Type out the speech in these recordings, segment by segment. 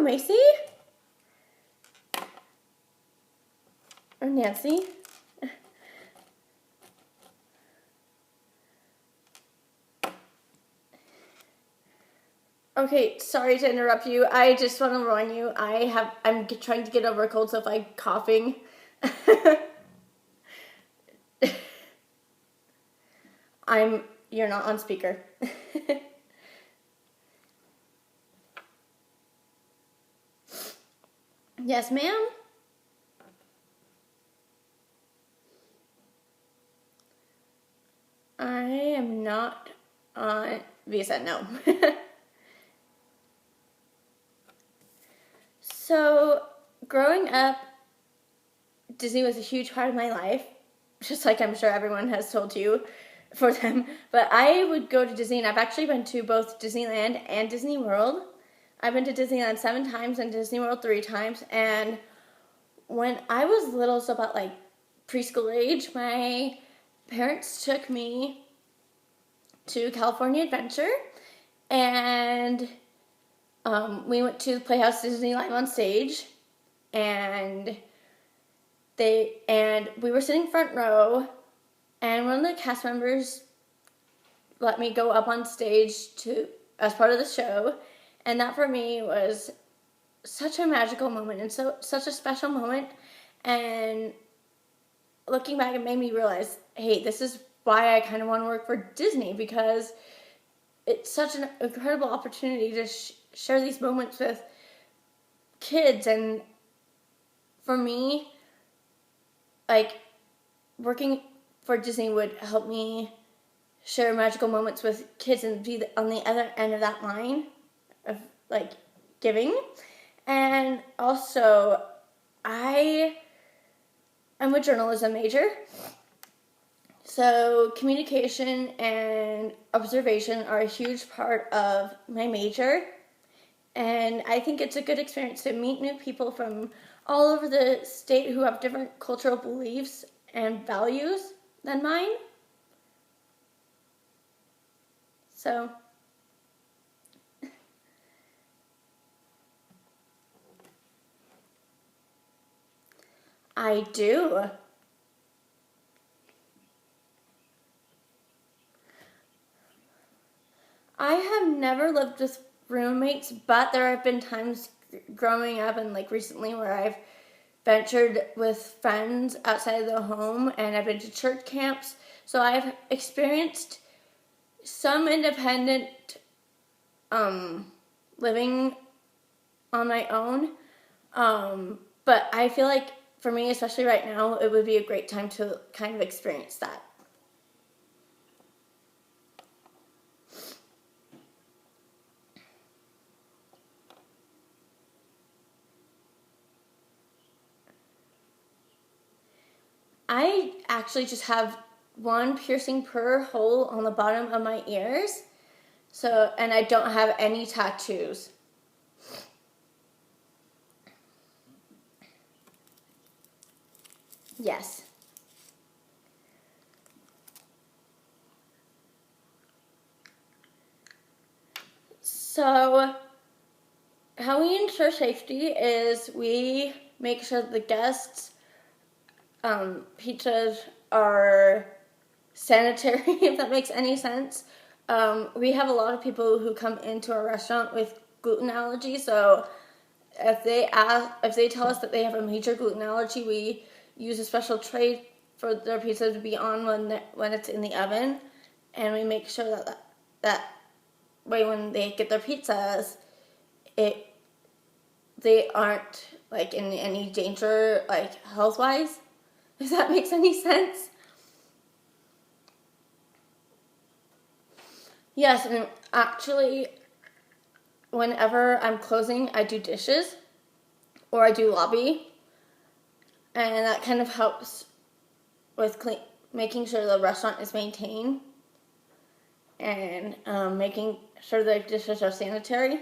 Macy? Or Nancy? Okay, sorry to interrupt you. I just want to warn you. I'm trying to get over a cold, so if I'm coughing, you're not on speaker. Yes, ma'am? I am not on visa, no. So, growing up, Disney was a huge part of my life, just like I'm sure everyone has told you for them. But I would go to Disney, and I've actually been to both Disneyland and Disney World. I've been to Disneyland 7 times and Disney World 3 times. And when I was little, so about like preschool age, my parents took me to California Adventure, and we went to the Playhouse Disney Live on Stage, and we were sitting front row, and one of the cast members let me go up on stage as part of the show, and that for me was such a magical moment and such a special moment. And looking back, it made me realize, hey, this is why I kind of want to work for Disney, because it's such an incredible opportunity to share these moments with kids. And for me, like, working for Disney would help me share magical moments with kids and be on the other end of that line of, like, giving. And also, I am a journalism major, so communication and observation are a huge part of my major. And I think it's a good experience to meet new people from all over the state who have different cultural beliefs and values than mine. So, I do. I have never lived with roommates, but there have been times growing up and like recently where I've ventured with friends outside of the home, and I've been to church camps. So I've experienced some independent living on my own. But I feel like for me, especially right now, it would be a great time to kind of experience that. I actually just have one piercing per hole on the bottom of my ears. So, and I don't have any tattoos. Yes. So, how we ensure safety is we make sure the guests' pizzas are sanitary, if that makes any sense. We have a lot of people who come into our restaurant with gluten allergy, so if they tell us that they have a major gluten allergy, we use a special tray for their pizza to be on when it's in the oven, and we make sure that way when they get their pizzas, they aren't like in any danger, like health wise. If that makes any sense. Yes, and actually, whenever I'm closing, I do dishes, or I do lobby, and that kind of helps with making sure the restaurant is maintained, and making sure the dishes are sanitary.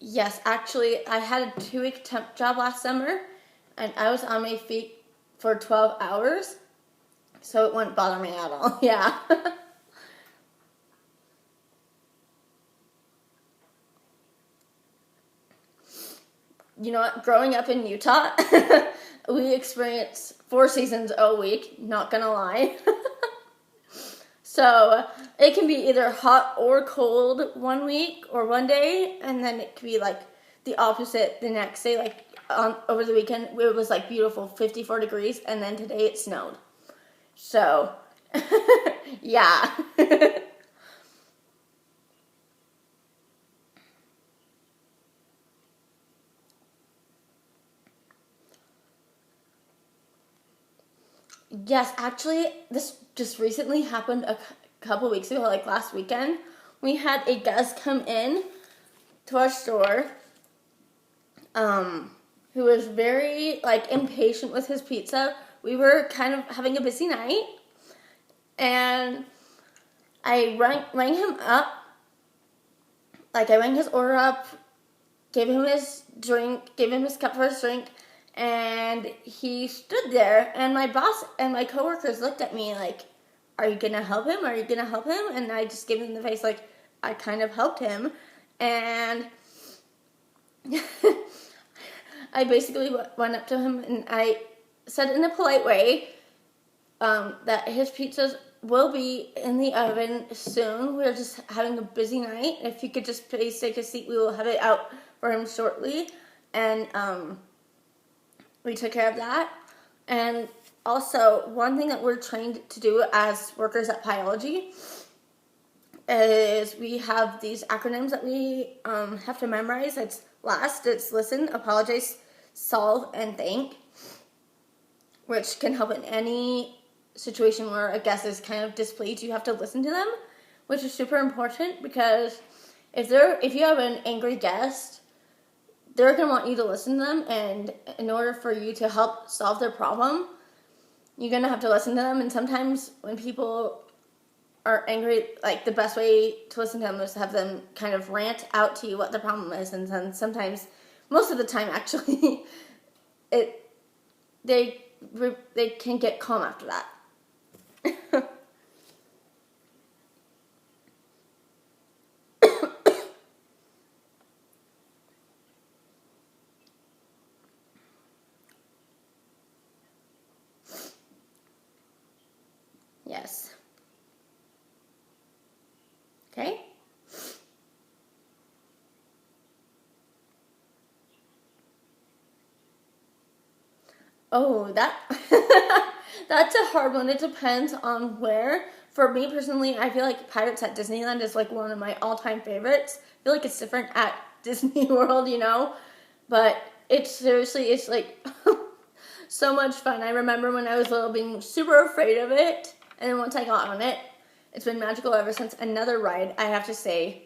Yes, actually, I had a 2-week temp job last summer, and I was on my feet for 12 hours, so it wouldn't bother me at all. Yeah. you know what, growing up in Utah, we experience 4 seasons a week, not gonna lie. So it can be either hot or cold one week or one day, and then it could be like the opposite the next day. Like over the weekend, it was like beautiful 54 degrees, and then today it snowed. So, yeah. Yes, actually, this just recently happened a couple weeks ago, like last weekend. We had a guest come in to our store, who was very, like, impatient with his pizza. We were kind of having a busy night, and I rang him up. Like, I rang his order up, gave him his drink, gave him his cup for his drink, and he stood there, and my boss and my coworkers looked at me like, are you gonna help him? Are you gonna help him? And I just gave him the face like, I kind of helped him. And I basically went up to him and I said in a polite way that his pizzas will be in the oven soon. We're just having a busy night. If you could just please take a seat, we will have it out for him shortly. And we took care of that. And also, one thing that we're trained to do as workers at Pyology is we have these acronyms that we have to memorize. It's LAST, it's listen, apologize, solve, and thank, which can help in any situation where a guest is kind of displeased. You have to listen to them, which is super important because if you have an angry guest, they're going to want you to listen to them, and in order for you to help solve their problem, you're going to have to listen to them. And sometimes when people are angry, like, the best way to listen to them is to have them kind of rant out to you what the problem is, and then sometimes, most of the time actually, they can get calm after that. Yes. Okay. Oh, that's a hard one. It depends on where. For me personally, I feel like Pirates at Disneyland is like one of my all-time favorites. I feel like it's different at Disney World, you know? But it's like so much fun. I remember when I was little being super afraid of it, and then once I got on it, it's been magical ever since. Another ride, I have to say.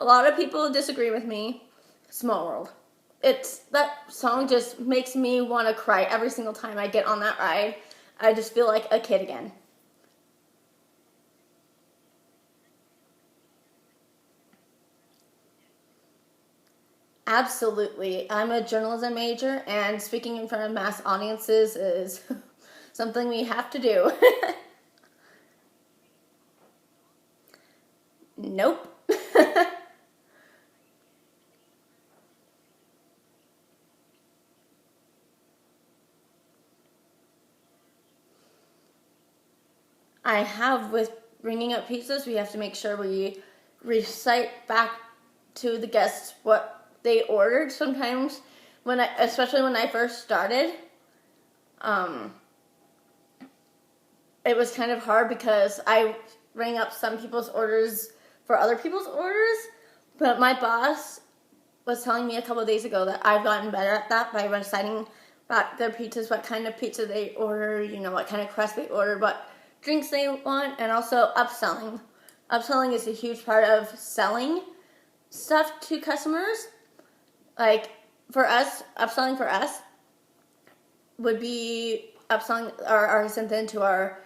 A lot of people disagree with me. Small World. That song just makes me want to cry every single time I get on that ride. I just feel like a kid again. Absolutely. I'm a journalism major, and speaking in front of mass audiences is something we have to do. Nope. I have, with bringing up pizzas, we have to make sure we recite back to the guests what they ordered. Sometimes, especially when I first started, it was kind of hard because I rang up some people's orders for other people's orders, but my boss was telling me a couple of days ago that I've gotten better at that by reciting back their pizzas, what kind of pizza they order, what kind of crust they order, what drinks they want, and also upselling. Upselling is a huge part of selling stuff to customers. Like, for us, upselling for us would be upselling our something to our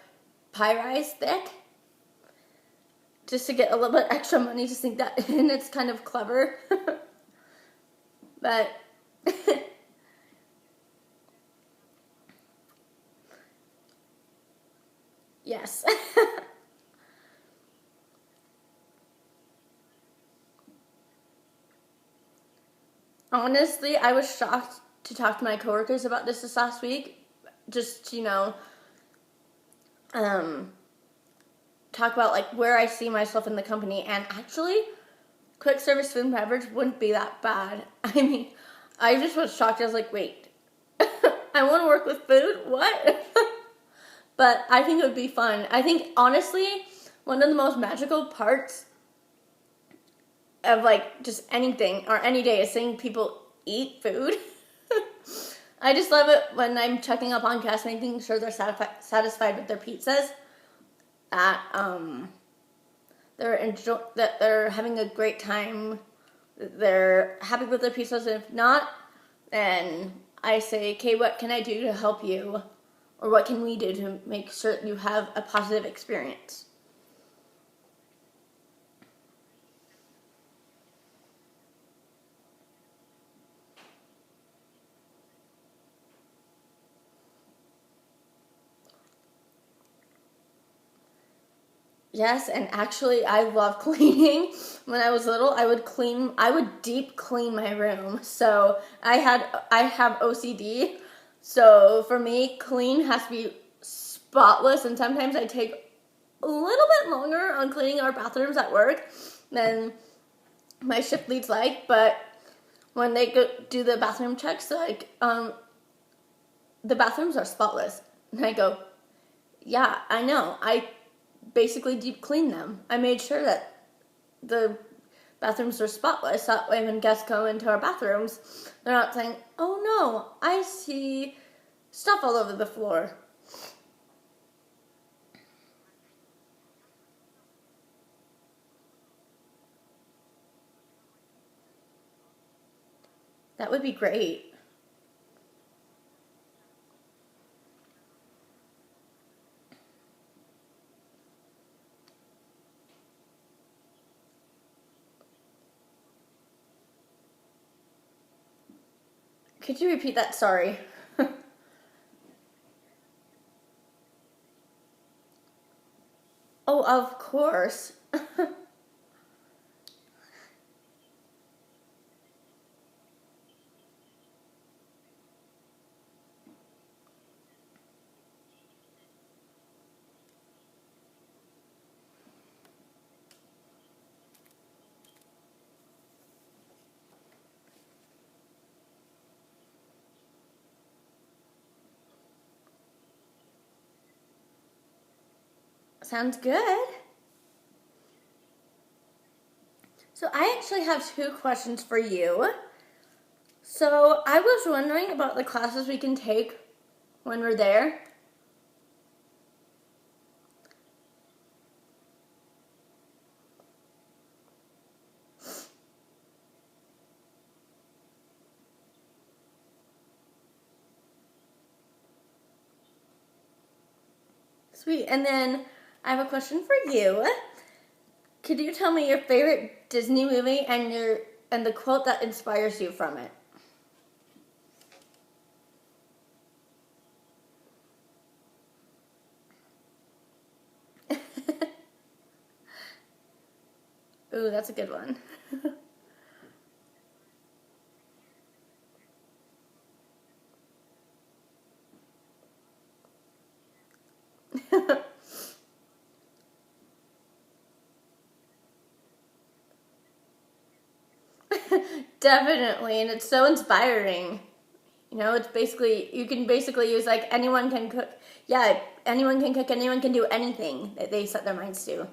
pie rise stick, just to get a little bit extra money to sink that in. It's kind of clever. But yes. honestly, I was shocked to talk to my coworkers about this last week. Just, talk about like where I see myself in the company, and actually quick service food and beverage wouldn't be that bad. I mean, I just was shocked. I was like, wait, I want to work with food? What? But I think it would be fun. I think, honestly, one of the most magical parts of like just anything or any day is seeing people eat food. I just love it when I'm checking up on guests, making sure they're satisfied with their pizzas, that that they're having a great time, they're happy with their pizzas. And if not, then I say, okay, what can I do to help you? Or what can we do to make sure that you have a positive experience? Yes, and actually I love cleaning. When I was little, I would deep clean my room. So I have OCD. So for me, clean has to be spotless, and sometimes I take a little bit longer on cleaning our bathrooms at work than my shift leads like, but when they go do the bathroom checks, like, the bathrooms are spotless. And I go, yeah, I know. I basically deep clean them. I made sure that the bathrooms are spotless. That way when guests come into our bathrooms, they're not saying, oh no, I see stuff all over the floor. That would be great. Could you repeat that? Sorry. Oh, of course. Sounds good. So I actually have two questions for you. So I was wondering about the classes we can take when we're there. Sweet. And then I have a question for you. Could you tell me your favorite Disney movie and the quote that inspires you from it? Ooh, that's a good one. Definitely, and it's so inspiring. It's basically, you can basically use like anyone can cook. Yeah, anyone can cook, anyone can do anything that they set their minds to.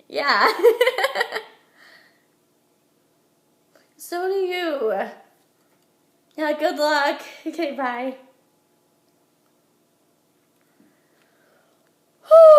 Yeah. So do you. Yeah, good luck. Okay, bye. Whew.